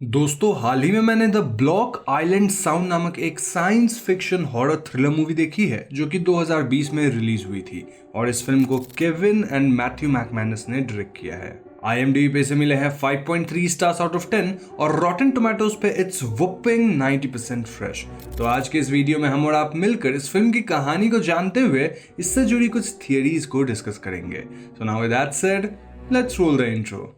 दोस्तों, हाल ही में मैंने द ब्लॉक आइलैंड साउंड नामक एक science fiction horror thriller movie देखी है जो कि 2020 में रिलीज हुई थी। और इस फिल्म को केविन एंड मैथ्यू मैकमैनस ने डायरेक्ट किया है। IMDb पे से मिले हैं 5.3 स्टार्स आउट ऑफ 10 और रॉटन टोमेटोज पे इट्स वुपिंग 90% फ्रेश। तो आज के इस वीडियो में हम और आप मिलकर इस फिल्म की कहानी को जानते हुए इससे जुड़ी कुछ थियरीज को डिस्कस करेंगे। So now with that said, let's roll the intro.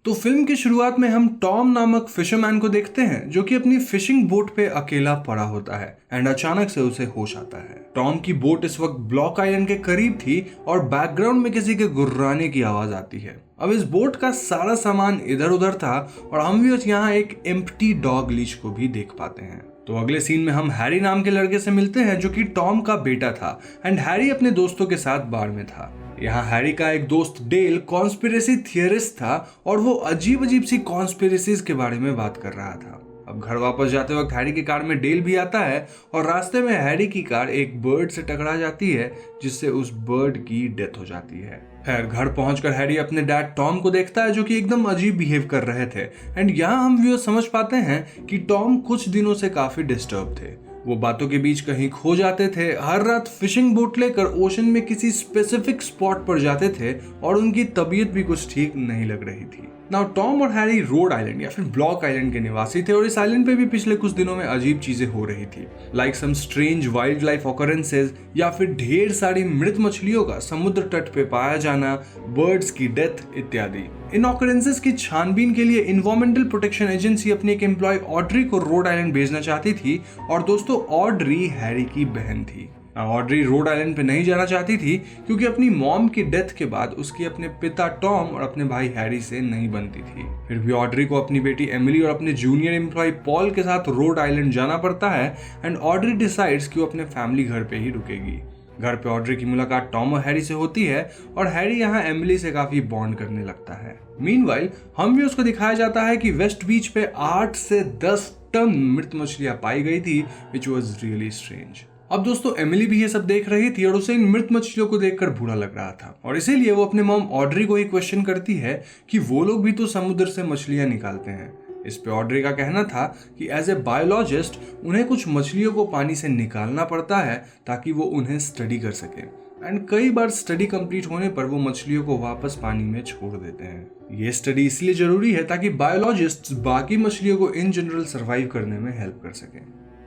तो फिल्म की शुरुआत में हम टॉम नामक फिशरमैन को देखते हैं जो कि अपनी फिशिंग बोट पे अकेला पड़ा होता है एंड अचानक से उसे होश आता है। टॉम की बोट इस वक्त ब्लॉक आइलैंड के करीब थी और बैकग्राउंड में किसी के गुर्राने की आवाज आती है। अब इस बोट का सारा सामान इधर उधर था और हम भी यहाँ एक एम्प्टी डॉग लीच को भी देख पाते हैं। तो अगले सीन में हम हैरी नाम के लड़के से मिलते हैं जो कि टॉम का बेटा था एंड हैरी अपने दोस्तों के साथ बार में था। यहाँ हैरी का एक दोस्त डेल कॉन्स्पिरेसी थियरिस्ट था और वो अजीब अजीब सी कॉन्स्पिरेसीज के बारे में बात कर रहा था। अब घर वापस जाते वक्त हैरी की कार में डेल भी आता है और रास्ते में हैरी की कार एक बर्ड से टकरा जाती है जिससे उस बर्ड की डेथ हो जाती है। खैर, घर पहुंचकर हैरी अपने डैड टॉम को देखता है जो कि एकदम अजीब बिहेव कर रहे थे एंड यहाँ हम व्यूअर समझ पाते हैं कि टॉम कुछ दिनों से काफी डिस्टर्ब थे। वो बातों के बीच कहीं खो जाते थे, हर रात फिशिंग बोट लेकर ओशन में किसी स्पेसिफिक स्पॉट पर जाते थे और उनकी तबीयत भी कुछ ठीक नहीं लग रही थी। नाउ टॉम और हैरी रोड आइलैंड या फिर ब्लॉक आइलैंड के निवासी थे और इस आइलैंड पे भी पिछले कुछ दिनों में अजीब चीजें हो रही थी, like some strange wild life occurrences या फिर ढेर सारी मृत मछलियों का समुद्र तट पे पाया जाना, बर्ड्स की डेथ इत्यादि। इन ऑकरेंसेस की छानबीन के लिए एनवायरमेंटल प्रोटेक्शन एजेंसी अपनी एक एम्प्लॉय ऑड्री को रोड आइलैंड भेजना चाहती थी और दोस्तों ऑड्री हैरी की बहन थी। ऑड्री रोड आइलैंड पे नहीं जाना चाहती थी क्योंकि अपनी मॉम की डेथ के बाद उसकी अपने पिता टॉम और अपने भाई हैरी से नहीं बनती थी। फिर भी ऑड्री को अपनी बेटी एमिली और अपने जूनियर एम्प्लॉय पॉल के साथ रोड आइलैंड जाना पड़ता है एंड ऑड्री डिसाइड्स कि वो अपने फैमिली घर पे ही रुकेगी। घर पे ऑड्री की मुलाकात टॉम और हैरी से होती है और हैरी यहाँ एमिली से काफी बॉन्ड करने लगता है। मीनवाइल हम भी उसको दिखाया जाता है कि वेस्ट बीच पे 8 से 10 टन मृत मछलियां पाई गई थी, विच वॉज रियली स्ट्रेंज। अब दोस्तों एमिली भी ये सब देख रही थी और उसे इन मृत मछलियों को देखकर बुरा लग रहा था और इसीलिए वो अपने मॉम ऑड्री को ही क्वेश्चन करती है कि वो लोग भी तो समुद्र से मछलियां निकालते हैं। इस पे ऑड्री का कहना था कि एज ए बायोलॉजिस्ट उन्हें कुछ मछलियों को पानी से निकालना पड़ता है ताकि वो उन्हें स्टडी कर सके एंड कई बार स्टडी कंप्लीट होने पर वो मछलियों को वापस पानी में छोड़ देते हैं। ये स्टडी इसलिए जरूरी है ताकि बायोलॉजिस्ट्स बाकी मछलियों को इन जनरल सर्वाइव करने में हेल्प कर सकें।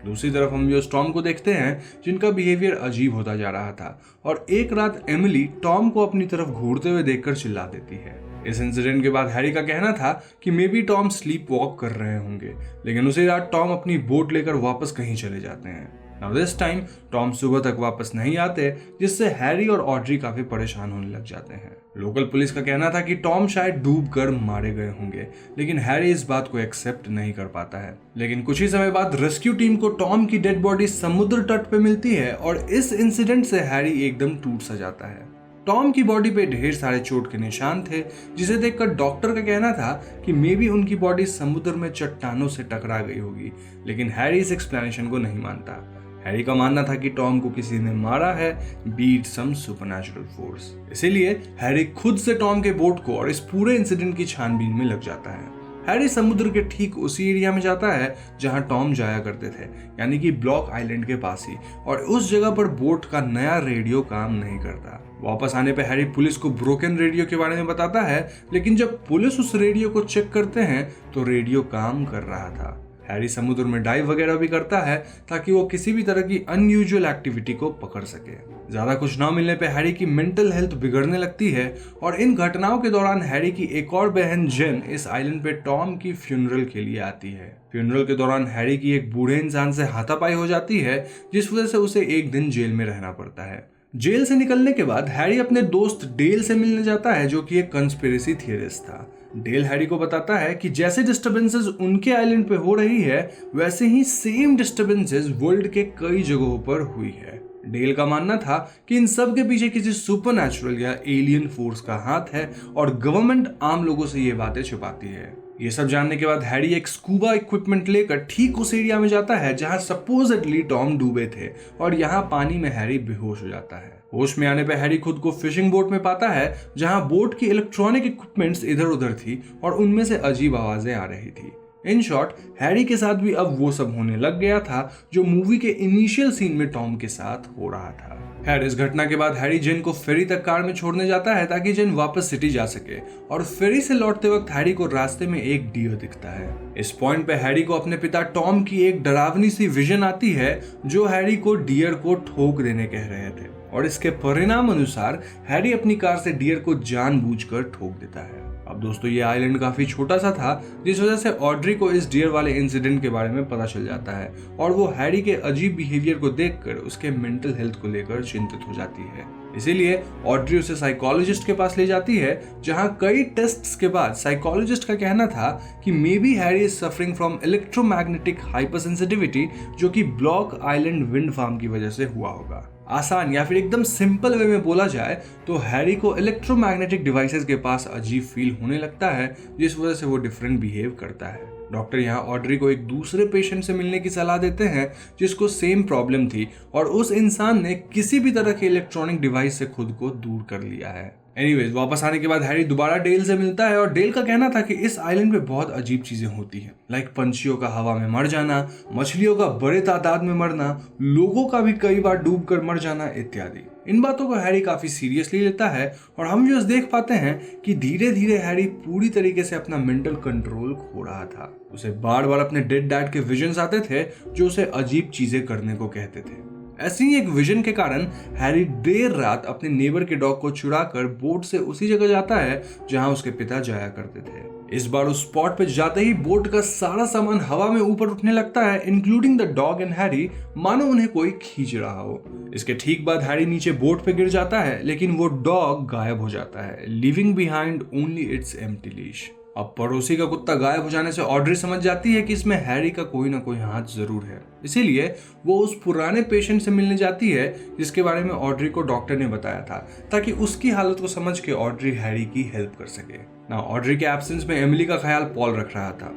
दूसरी तरफ हम यो टॉम को देखते हैं जिनका बिहेवियर अजीब होता जा रहा था और एक रात एमिली टॉम को अपनी तरफ घूरते हुए देखकर चिल्ला देती है। इस इंसिडेंट के बाद हैरी का कहना था कि may be Tom sleep walk कर रहे होंगे, लेकिन उसी रात टॉम अपनी बोट लेकर वापस कहीं चले जाते हैं। नाउ दिस टाइम टॉम सुबह तक वापस नहीं आते जिससे हैरी और ऑड्री काफी परेशान होने लग जाते हैं। लोकल पुलिस का कहना था कि टॉम शायद डूब कर मारे गए होंगे, लेकिन हैरी इस बात को एक्सेप्ट नहीं कर पाता है। लेकिन कुछ ही समय बाद रेस्क्यू टीम को टॉम की डेड बॉडी समुद्र तट पे मिलती है और इस इंसिडेंट से हैरी एकदम टूट सा जाता है। टॉम की बॉडी पे ढेर सारे चोट के निशान थे जिसे देखकर डॉक्टर का कहना था कि मे बी उनकी बॉडी समुद्र में चट्टानों से टकरा गई होगी, लेकिन हैरी इस एक्सप्लेनेशन को नहीं मानता। हैरी का मानना था कि टॉम को किसी ने मारा है, बीट सम सुपरनैचुरल फोर्स। इसीलिए हैरी खुद से टॉम के बोट को और इस पूरे इंसिडेंट की छानबीन में लग जाता है। हैरी समुद्र के ठीक उसी एरिया में जाता है जहां टॉम जाया करते थे, यानी कि ब्लॉक आइलैंड के पास ही, और उस जगह पर बोट का नया रेडियो काम नहीं करता। वापस आने पे हैरी पुलिस को ब्रोकन रेडियो के बारे में बताता है, लेकिन जब पुलिस उस रेडियो को चेक करते हैं तो रेडियो काम कर रहा था। हैरी समुद्र में डाइव वगैरह भी करता है ताकि वो किसी भी तरह की अनयूजुअल एक्टिविटी को पकड़ सके। ज्यादा कुछ ना मिलने पे हैरी की मेंटल हेल्थ बिगड़ने लगती है और इन घटनाओं के दौरान हैरी की एक और बहन जेन इस आइलैंड पे टॉम की फ्यूनरल के लिए आती है। फ्यूनरल के दौरान हैरी की एक बूढ़े इंसान से हाथापाई हो जाती है जिस वजह से उसे एक दिन जेल में रहना पड़ता है। जेल से निकलने के बाद हैरी अपने दोस्त डेल से मिलने जाता है, जो कि एक कंस्पिरेसी थियरिस्ट था। डेल हैरी को बताता है कि जैसे डिस्टरबेंसेस उनके आइलैंड पे हो रही है, वैसे ही सेम डिस्टरबेंसेस वर्ल्ड के कई जगहों पर हुई है। डेल का मानना था कि इन सब के पीछे किसी सुपरनैचुरल या एलियन फोर्स का हाथ है और गवर्नमेंट आम लोगों से ये बातें छुपाती है। ये सब जानने के बाद हैरी एक स्कूबा इक्विपमेंट लेकर ठीक उस एरिया में जाता है जहां सपोजेडली टॉम डूबे थे, और यहाँ पानी में हैरी बेहोश हो जाता है। होश में आने पर हैरी खुद को फिशिंग बोट में पाता है, जहां बोट की इलेक्ट्रॉनिक इक्विपमेंट्स इधर उधर थी और उनमें से अजीब आवाजें आ रही थी। इन शॉर्ट, हैरी के साथ भी अब वो सब होने लग गया था जो मूवी के इनिशियल सीन में टॉम के साथ हो रहा था। खैर, इस घटना के बाद हैरी जेन को फेरी तक कार में छोड़ने जाता है ताकि जेन वापस सिटी जा सके, और फेरी से लौटते वक्त हैरी को रास्ते में एक डियर दिखता है। इस पॉइंट पे हैरी को अपने पिता टॉम की एक डरावनी सी विजन आती है जो हैरी को डियर को ठोक देने कह रहे थे, और इसके परिणाम अनुसार हैरी अपनी कार से डियर को जानबूझकर ठोक देता है। अब दोस्तों, ये आइलैंड काफी छोटा सा था, जिस वजह से ऑड्री को इस डियर वाले इंसिडेंट के बारे में पता चल जाता है, और वो हैरी के अजीब बिहेवियर को देखकर उसके मेंटल हेल्थ को लेकर चिंतित हो जाती है। इसीलिए ऑड्री उसे साइकोलॉजिस्ट के पास ले जाती है, जहां कई टेस्ट्स के बाद साइकोलॉजिस्ट का कहना था कि may be Harry is suffering from electromagnetic hypersensitivity, जो कि ब्लॉक आइलैंड विंड फार्म की वजह से हुआ होगा। आसान या फिर एकदम सिंपल वे में बोला जाए तो हैरी को इलेक्ट्रोमैग्नेटिक डिवाइसेस के पास अजीब फील होने लगता है, जिस वजह से वो डिफरेंट बिहेव करता है। डॉक्टर यहाँ ऑड्री को एक दूसरे पेशेंट से मिलने की सलाह देते हैं जिसको सेम प्रॉब्लम थी, और उस इंसान ने किसी भी तरह के इलेक्ट्रॉनिक डिवाइस से खुद को दूर कर लिया है। एनीवेज, वापस आने के बाद हैरी दोबारा डेल से मिलता है, और डेल का कहना था कि इस आइलैंड पे बहुत अजीब चीजें होती हैं, लाइक पंछियों का हवा में मर जाना, मछलियों का बड़े तादाद में मरना, लोगों का भी कई बार डूब कर मर जाना इत्यादि। इन बातों को हैरी काफी सीरियसली लेता है, और हम जो देख पाते हैं कि धीरे धीरे हैरी पूरी तरीके से अपना मेंटल कंट्रोल खो रहा था। उसे बार बार अपने डेड डैड के विजन्स आते थे जो उसे अजीब चीजें करने को कहते थे। ऐसी ही एक विजन के कारण हैरी देर रात अपने नेबर के डॉग को छुड़ाकर बोट से उसी जगह जाता है जहां उसके पिता जाया करते थे। इस बार उस स्पॉट पे जाते ही बोट का सारा सामान हवा में ऊपर उठने लगता है, including the dog and Harry, मानो उन्हें कोई खींच रहा हो। इसके ठीक बाद हैरी नीचे बोट पे गिर जाता है, लेकिन वो डॉग गायब हो जाता है, leaving behind only it's empty leash. अब पड़ोसी का कुत्ता गायब हो जाने से ऑड्री समझ जाती है कि इसमें हैरी का कोई ना कोई हाथ जरूर है। इसीलिए वो उस पुराने पेशेंट से मिलने जाती है जिसके बारे में ऑड्री को डॉक्टर ने बताया था, ताकि उसकी हालत को समझ के ऑड्री हैरी की हेल्प कर सके। ना ऑड्री के एब्सेंस में एमिली का ख्याल पॉल रख रहा था।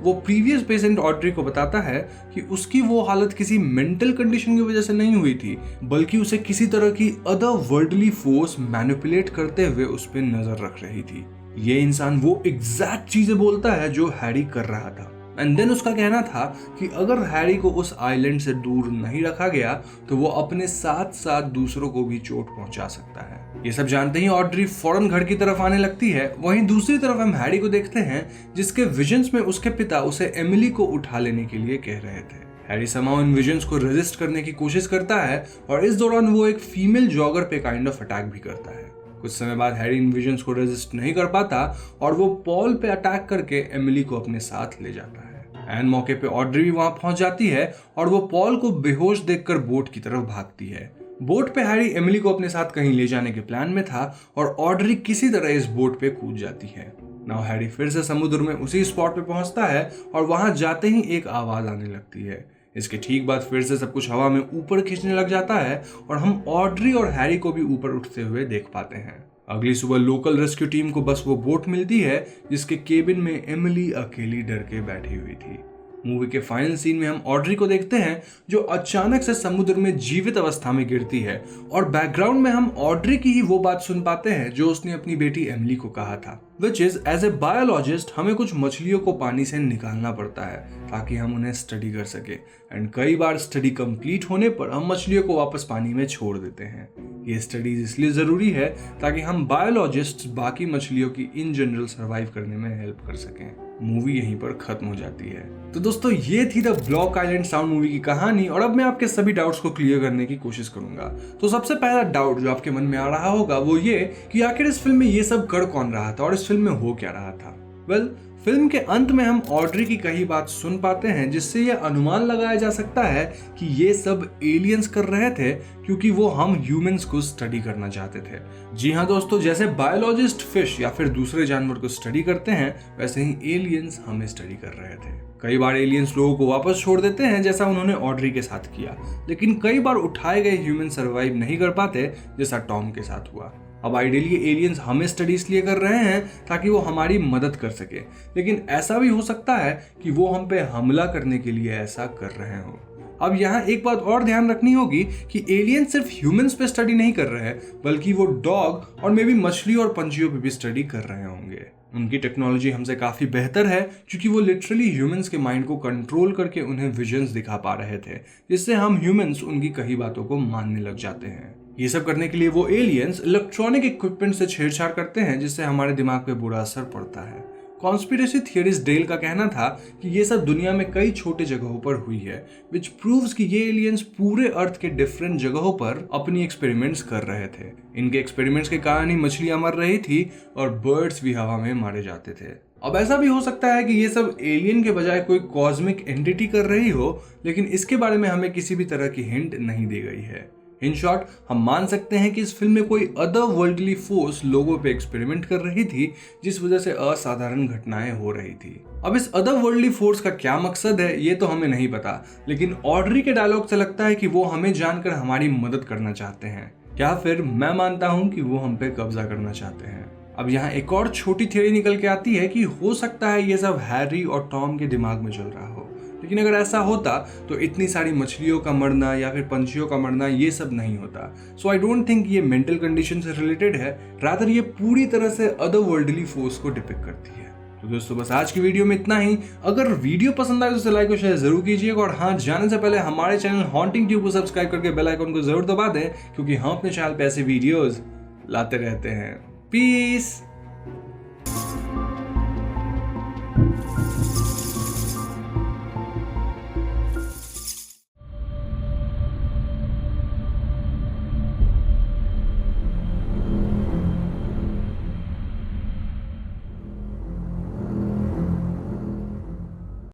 वो प्रीवियस पेशेंट ऑड्री को बताता है कि उसकी वो हालत किसी मेंटल कंडीशन की वजह से नहीं हुई थी, बल्कि उसे किसी तरह की अदर वर्ल्डली फोर्स मैनिपुलेट करते हुए उस पर नजर रख रही थी। ये इंसान वो एग्जैक्ट चीजें बोलता है जो हैरी कर रहा था। एंड देन उसका कहना था कि अगर हैरी को उस आइलैंड से दूर नहीं रखा गया तो वो अपने साथ साथ दूसरों को भी चोट पहुंचा सकता है। ये सब जानते ही ऑड्री फौरन घर की तरफ आने लगती है। वहीं दूसरी तरफ हम हैरी को देखते हैं जिसके विजन्स में उसके पिता उसे एमिली को उठा लेने के लिए कह रहे थे। हैरी समाउ इन विजन्स को रेजिस्ट करने की कोशिश करता है, और इस दौरान वो एक फीमेल जॉगर पे काइंड ऑफ अटैक भी करता है। कुछ समय बाद हैरी इन विजन्स को रेजिस्ट नहीं कर पाता और वो पॉल पे अटैक करके एमिली को अपने साथ ले जाता है। एंड मौके पे ऑड्री भी वहां पहुंच जाती है और वो पॉल को बेहोश देखकर बोट की तरफ भागती है। बोट पे हैरी एमिली को अपने साथ कहीं ले जाने के प्लान में था और ऑड्री किसी तरह इस बोट पे कूद जाती है। नाउ हैरी फिर से समुद्र में उसी स्पॉट पे पहुंचता है और वहां जाते ही एक आवाज आने लगती है। इसके ठीक बाद फिर से सब कुछ हवा में ऊपर खींचने लग जाता है और हम ऑड्री और हैरी को भी ऊपर उठते हुए देख पाते हैं। अगली सुबह लोकल रेस्क्यू टीम को बस वो बोट मिलती है जिसके केबिन में एमिली अकेली डर के बैठी हुई थी। मूवी के फाइनल सीन में हम ऑड्री को देखते हैं जो अचानक से समुद्र में जीवित अवस्था में गिरती है और बैकग्राउंड में हम ऑड्री की ही वो बात सुन पाते हैं जो उसने अपनी बेटी एमिली को कहा था, which is as a biologist हमें कुछ मछलियों को पानी से निकालना पड़ता है ताकि हम उन्हें स्टडी कर सके, एंड कई बार स्टडी कंप्लीट होने पर हम मछलियों को वापस पानी में छोड़ देते हैं। ये स्टडीज इसलिए जरूरी है ताकि हम बायोलॉजिस्ट बाकी मछलियों की इन जनरल सर्वाइव करने में हेल्प कर सकें। मूवी यहीं पर खत्म हो जाती है। तो दोस्तों ये थी the block island sound movie की कहानी और अब मैं आपके सभी डाउट्स को क्लियर करने की कोशिश करूंगा। तो सबसे पहला डाउट जो आपके मन में आ रहा होगा वो ये कि आखिर इस फिल्म में ये सब कर कौन रहा था और इस फिल्म में हो क्या रहा था। वेल, फिल्म के अंत में हम ऑड्री की कही बात सुन पाते हैं, जिससे यह अनुमान लगाया जा सकता है कि ये सब एलियंस कर रहे थे क्योंकि वो हम ह्यूमंस को स्टडी करना चाहते थे। जी हाँ दोस्तों, जैसे बायोलॉजिस्ट फिश या फिर दूसरे जानवर को स्टडी करते हैं, वैसे ही एलियंस हमें स्टडी कर रहे थे। कई बार एलियंस लोगों को वापस छोड़ देते हैं, जैसा उन्होंने ऑड्री के साथ किया, लेकिन कई बार उठाए गए ह्यूमन सर्वाइव नहीं कर पाते, जैसा टॉम के साथ हुआ। अब आइडियली एलियंस हमें स्टडी इसलिए कर रहे हैं ताकि वो हमारी मदद कर सके, लेकिन ऐसा भी हो सकता है कि वो हम पे हमला करने के लिए ऐसा कर रहे हो। अब यहाँ एक बात और ध्यान रखनी होगी कि एलियंस सिर्फ ह्यूमंस पे स्टडी नहीं कर रहे हैं, बल्कि वो डॉग और मे बी मछली और पंछियों पे भी स्टडी कर रहे होंगे। उनकी टेक्नोलॉजी हमसे काफी बेहतर है, क्योंकि वो लिटरली ह्यूमंस के माइंड को कंट्रोल करके उन्हें विजन्स दिखा पा रहे थे, जिससे हम ह्यूमंस उनकी कही बातों को मानने लग जाते हैं। ये सब करने के लिए वो एलियंस इलेक्ट्रॉनिक इक्विपमेंट से छेड़छाड़ करते हैं, जिससे हमारे दिमाग पे बुरा असर पड़ता है। कॉन्स्पिरेसी थियरिस्ट डेल का कहना था कि ये सब दुनिया में कई छोटे जगहों पर हुई है, विच प्रूव्स कि ये एलियंस पूरे अर्थ के डिफरेंट जगहों पर अपनी एक्सपेरिमेंट्स कर रहे थे। इनके एक्सपेरिमेंट्स के कारण ही मछलियां मर रही थी और बर्ड्स भी हवा में मारे जाते थे। अब ऐसा भी हो सकता है कि ये सब एलियन के बजाय कोई कॉस्मिक एंटिटी कर रही हो, लेकिन इसके बारे में हमें किसी भी तरह की हिंट नहीं दी गई है। इन शॉर्ट, हम मान सकते हैं कि इस फिल्म में कोई अदर वर्ल्डली फोर्स लोगों पे एक्सपेरिमेंट कर रही थी, जिस वजह से असाधारण घटनाएं हो रही थी। अब इस अदर वर्ल्डली फोर्स का क्या मकसद है ये तो हमें नहीं पता, लेकिन ऑड्री के डायलॉग से लगता है कि वो हमें जानकर हमारी मदद करना चाहते हैं, या फिर मैं मानता हूं कि वो हम पे कब्जा करना चाहते हैं। अब यहाँ एक और छोटी थियरी निकल के आती है कि हो सकता है ये सब हैरी और टॉम के दिमाग में चल रहा हो, लेकिन अगर ऐसा होता तो इतनी सारी मछलियों का मरना या फिर पंछियों का मरना ये सब नहीं होता। सो आई डोंट थिंक ये मेंटल कंडीशन से रिलेटेड है, रादर ये पूरी तरह से अदर वर्ल्डली फोर्स को डिपिक्ट करती है। तो दोस्तों, बस आज की वीडियो में इतना ही। अगर वीडियो पसंद आए तो उसे लाइक और शेयर जरूर कीजिएगा, और हाँ, जाने से पहले हमारे चैनल हॉन्टिंग ट्यूब को सब्सक्राइब करके बेल आइकन को जरूर दबा दें, क्योंकि हम अपने चैनल पे ऐसे वीडियोज लाते रहते हैं। पीस।